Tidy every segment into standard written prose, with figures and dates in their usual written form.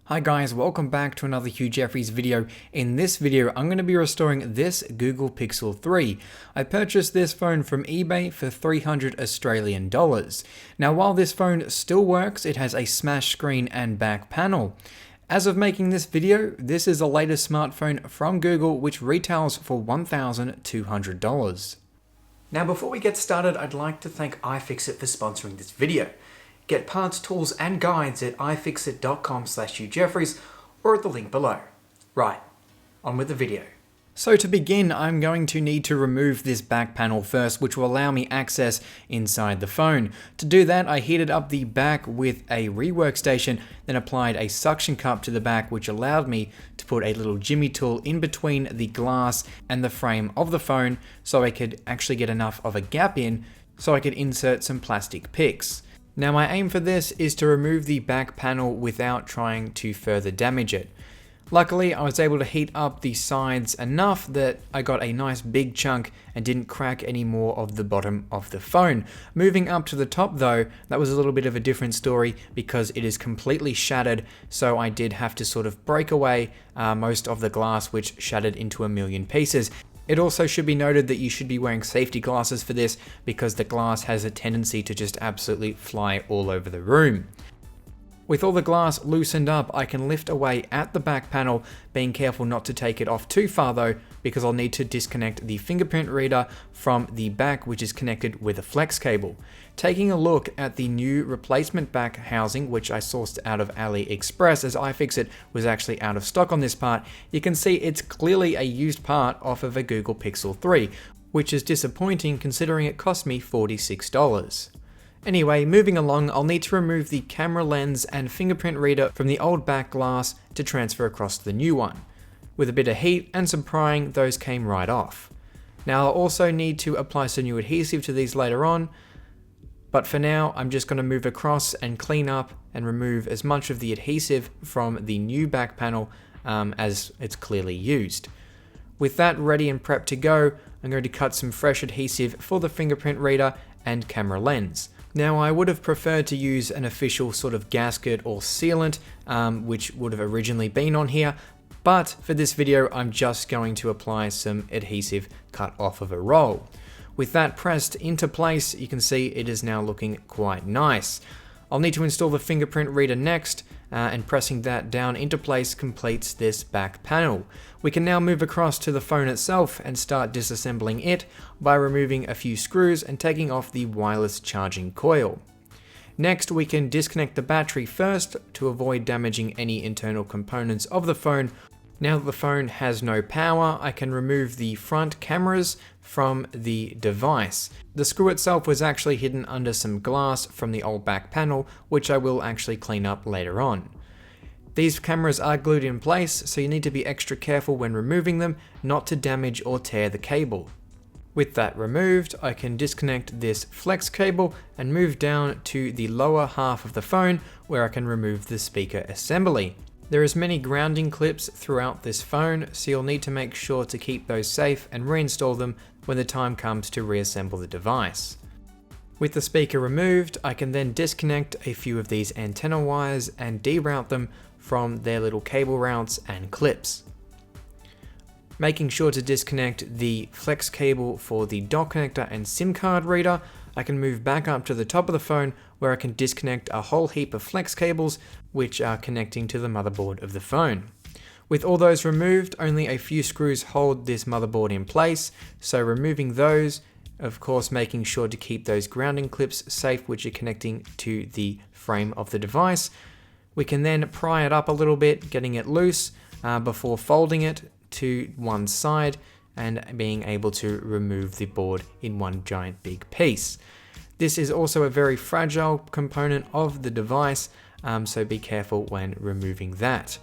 Hi guys, welcome back to another Hugh video. In this video, I'm going to be restoring this Google Pixel 3. I purchased this phone from eBay for $300 Australian. Now while this phone still works, it has a smashed screen and back panel. As of making this video, this is the latest smartphone from Google which retails for $1,200. Now before we get started, I'd like to thank iFixit for sponsoring this video. Get parts, tools, and guides at ifixit.com/HughJeffries or at the link below. Right, on with the video. So to begin, I'm going to need to remove this back panel first, which will allow me access inside the phone. To do that, I heated up the back with a rework station, then applied a suction cup to the back, which allowed me to put a little jimmy tool in between the glass and the frame of the phone so I could actually get enough of a gap in so I could insert some plastic picks. Now my aim for this is to remove the back panel without trying to further damage it. Luckily, I was able to heat up the sides enough that I got a nice big chunk and didn't crack any more of the bottom of the phone. Moving up to the top though, that was a little bit of a different story because it is completely shattered, so I did have to sort of break away most of the glass, which shattered into a million pieces. It also should be noted that you should be wearing safety glasses for this because the glass has a tendency to just absolutely fly all over the room. With all the glass loosened up, I can lift away at the back panel, being careful not to take it off too far though, because I'll need to disconnect the fingerprint reader from the back, which is connected with a flex cable. Taking a look at the new replacement back housing, which I sourced out of AliExpress as iFixit was actually out of stock on this part, you can see it's clearly a used part off of a Google Pixel 3, which is disappointing considering it cost me $46. Anyway, moving along, I'll need to remove the camera lens and fingerprint reader from the old back glass to transfer across to the new one. With a bit of heat and some prying, those came right off. Now I'll also need to apply some new adhesive to these later on, but for now I'm just going to move across and clean up and remove as much of the adhesive from the new back panel as it's clearly used. With that ready and prepped to go, I'm going to cut some fresh adhesive for the fingerprint reader and camera lens. Now I would have preferred to use an official sort of gasket or sealant, which would have originally been on here, but for this video I'm just going to apply some adhesive cut off of a roll. With that pressed into place, you can see it is now looking quite nice. I'll need to install the fingerprint reader next, and pressing that down into place completes this back panel. We can now move across to the phone itself and start disassembling it by removing a few screws and taking off the wireless charging coil. Next, we can disconnect the battery first to avoid damaging any internal components of the phone. Now that the phone has no power, I can remove the front cameras from the device. The screw itself was actually hidden under some glass from the old back panel, which I will actually clean up later on. These cameras are glued in place, so you need to be extra careful when removing them, not to damage or tear the cable. With that removed, I can disconnect this flex cable and move down to the lower half of the phone where I can remove the speaker assembly. There is many grounding clips throughout this phone, so you'll need to make sure to keep those safe and reinstall them when the time comes to reassemble the device. With the speaker removed, I can then disconnect a few of these antenna wires and deroute them from their little cable routes and clips. Making sure to disconnect the flex cable for the dock connector and SIM card reader, I can move back up to the top of the phone where I can disconnect a whole heap of flex cables which are connecting to the motherboard of the phone. With all those removed, only a few screws hold this motherboard in place, so removing those, of course making sure to keep those grounding clips safe which are connecting to the frame of the device. We can then pry it up a little bit, getting it loose before folding it to one side and being able to remove the board in one giant big piece. This is also a very fragile component of the device, so be careful when removing that.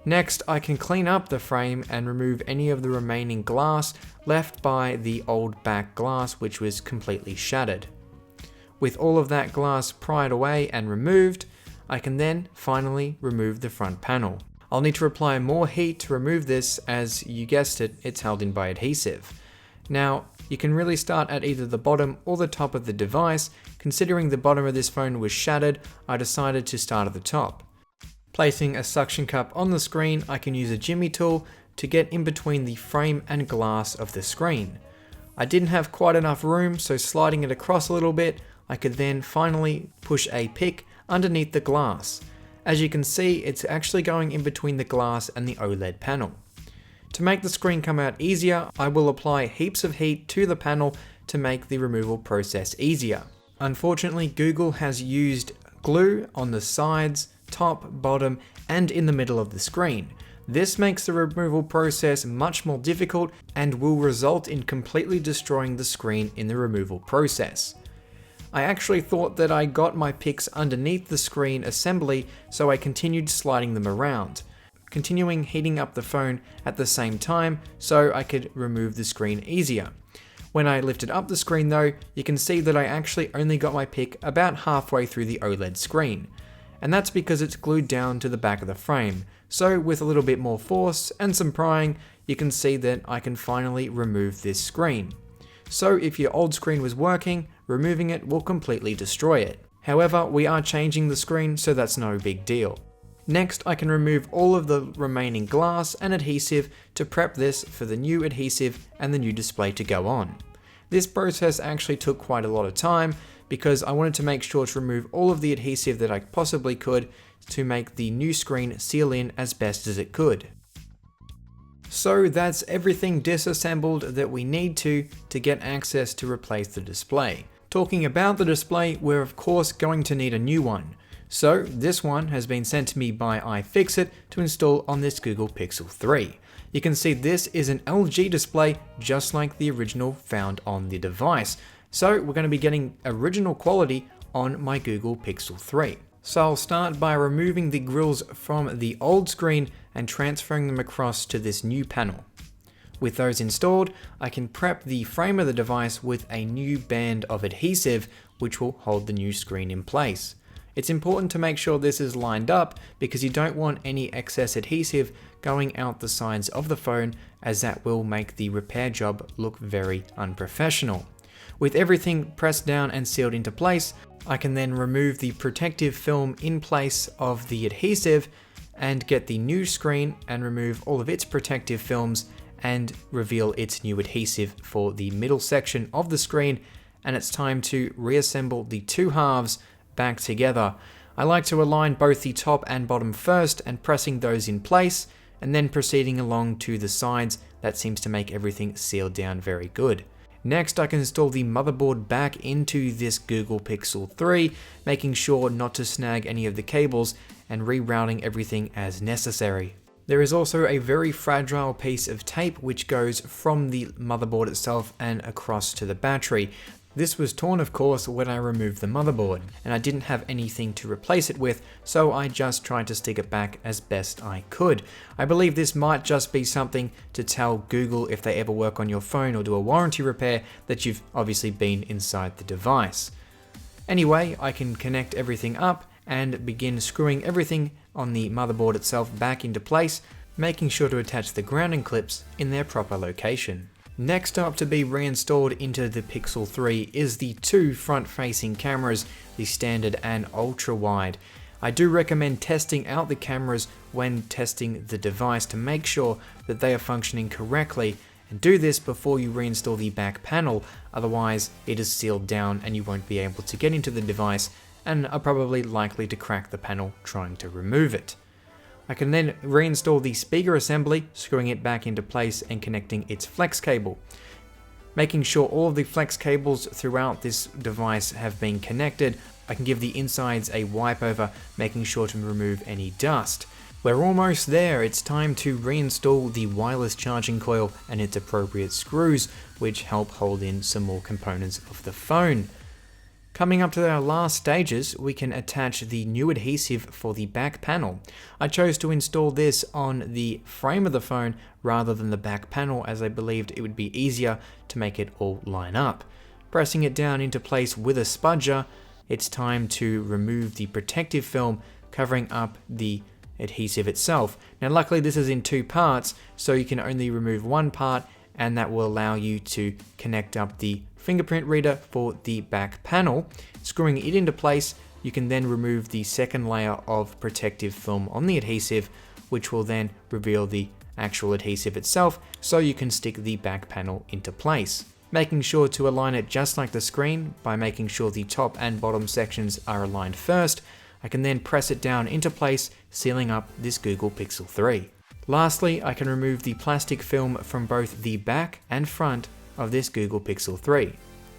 Next, I can clean up the frame and remove any of the remaining glass left by the old back glass, which was completely shattered. With all of that glass pried away and removed, I can then finally remove the front panel. I'll need to apply more heat to remove this, as you guessed it, it's held in by adhesive. Now, you can really start at either the bottom or the top of the device. Considering the bottom of this phone was shattered, I decided to start at the top. Placing a suction cup on the screen, I can use a jimmy tool to get in between the frame and glass of the screen. I didn't have quite enough room, so sliding it across a little bit, I could then finally push a pick underneath the glass. As you can see, it's actually going in between the glass and the OLED panel. To make the screen come out easier, I will apply heaps of heat to the panel to make the removal process easier. Unfortunately, Google has used glue on the sides, top, bottom, and in the middle of the screen. This makes the removal process much more difficult and will result in completely destroying the screen in the removal process. I actually thought that I got my picks underneath the screen assembly, so I continued sliding them around, continuing heating up the phone at the same time so I could remove the screen easier. When I lifted up the screen though, you can see that I actually only got my pick about halfway through the OLED screen. And that's because it's glued down to the back of the frame. So with a little bit more force and some prying, you can see that I can finally remove this screen. So if your old screen was working, removing it will completely destroy it. However, we are changing the screen, so that's no big deal. Next, I can remove all of the remaining glass and adhesive to prep this for the new adhesive and the new display to go on. This process actually took quite a lot of time because I wanted to make sure to remove all of the adhesive that I possibly could to make the new screen seal in as best as it could. So that's everything disassembled that we need to get access to replace the display. Talking about the display, we're of course going to need a new one. So this one has been sent to me by iFixit to install on this Google Pixel 3. You can see this is an LG display just like the original found on the device. So we're going to be getting original quality on my Google Pixel 3. So I'll start by removing the grills from the old screen and transferring them across to this new panel. With those installed, I can prep the frame of the device with a new band of adhesive which will hold the new screen in place. It's important to make sure this is lined up because you don't want any excess adhesive going out the sides of the phone, as that will make the repair job look very unprofessional. With everything pressed down and sealed into place, I can then remove the protective film in place of the adhesive and get the new screen and remove all of its protective films and reveal its new adhesive for the middle section of the screen, and it's time to reassemble the two halves back together. I like to align both the top and bottom first and pressing those in place, and then proceeding along to the sides. That seems to make everything sealed down very good. Next, I can install the motherboard back into this Google Pixel 3, making sure not to snag any of the cables and rerouting everything as necessary. There is also a very fragile piece of tape which goes from the motherboard itself and across to the battery. This was torn, of course, when I removed the motherboard, and I didn't have anything to replace it with, so I just tried to stick it back as best I could. I believe this might just be something to tell Google if they ever work on your phone or do a warranty repair that you've obviously been inside the device. Anyway, I can connect everything up and begin screwing everything on the motherboard itself back into place, making sure to attach the grounding clips in their proper location. Next up to be reinstalled into the Pixel 3 is the two front-facing cameras, the standard and ultra-wide. I do recommend testing out the cameras when testing the device to make sure that they are functioning correctly, and do this before you reinstall the back panel, otherwise it is sealed down and you won't be able to get into the device and are probably likely to crack the panel trying to remove it. I can then reinstall the speaker assembly, screwing it back into place and connecting its flex cable. Making sure all of the flex cables throughout this device have been connected, I can give the insides a wipe over, making sure to remove any dust. We're almost there. It's time to reinstall the wireless charging coil and its appropriate screws, which help hold in some more components of the phone. Coming up to our last stages, we can attach the new adhesive for the back panel. I chose to install this on the frame of the phone rather than the back panel, as I believed it would be easier to make it all line up. Pressing it down into place with a spudger, it's time to remove the protective film covering up the adhesive itself. Now luckily this is in two parts, so you can only remove one part, and that will allow you to connect up the fingerprint reader for the back panel, screwing it into place, you can then remove the second layer of protective film on the adhesive, which will then reveal the actual adhesive itself, so you can stick the back panel into place. Making sure to align it just like the screen by making sure the top and bottom sections are aligned first, I can then press it down into place, sealing up this Google Pixel 3. Lastly, I can remove the plastic film from both the back and front of this Google Pixel 3.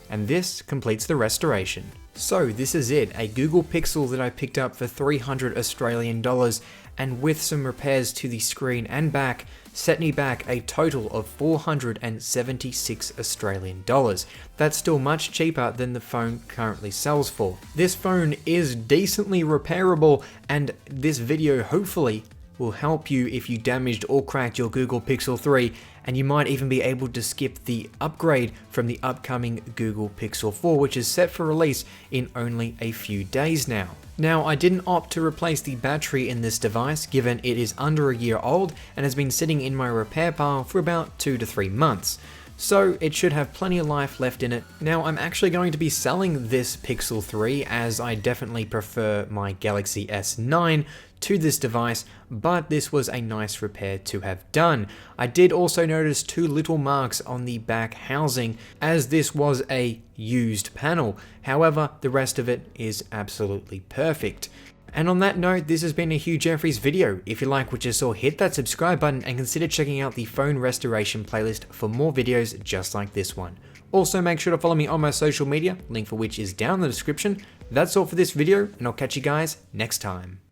And this completes the restoration. So this is it, a Google Pixel that I picked up for 300 Australian dollars, and with some repairs to the screen and back, set me back a total of 476 Australian dollars. That's still much cheaper than the phone currently sells for. This phone is decently repairable, and this video hopefully will help you if you damaged or cracked your Google Pixel 3, and you might even be able to skip the upgrade from the upcoming Google Pixel 4, which is set for release in only a few days now. Now, I didn't opt to replace the battery in this device, given it is under a year old and has been sitting in my repair pile for about 2 to 3 months. So it should have plenty of life left in it. Now, I'm actually going to be selling this Pixel 3, as I definitely prefer my Galaxy S9 to this device, but this was a nice repair to have done. I did also notice 2 little marks on the back housing, as this was a used panel. However, the rest of it is absolutely perfect. And on that note, this has been a Hugh Jeffries video. If you like what you saw, hit that subscribe button and consider checking out the phone restoration playlist for more videos just like this one. Also, make sure to follow me on my social media, link for which is down in the description. That's all for this video, and I'll catch you guys next time.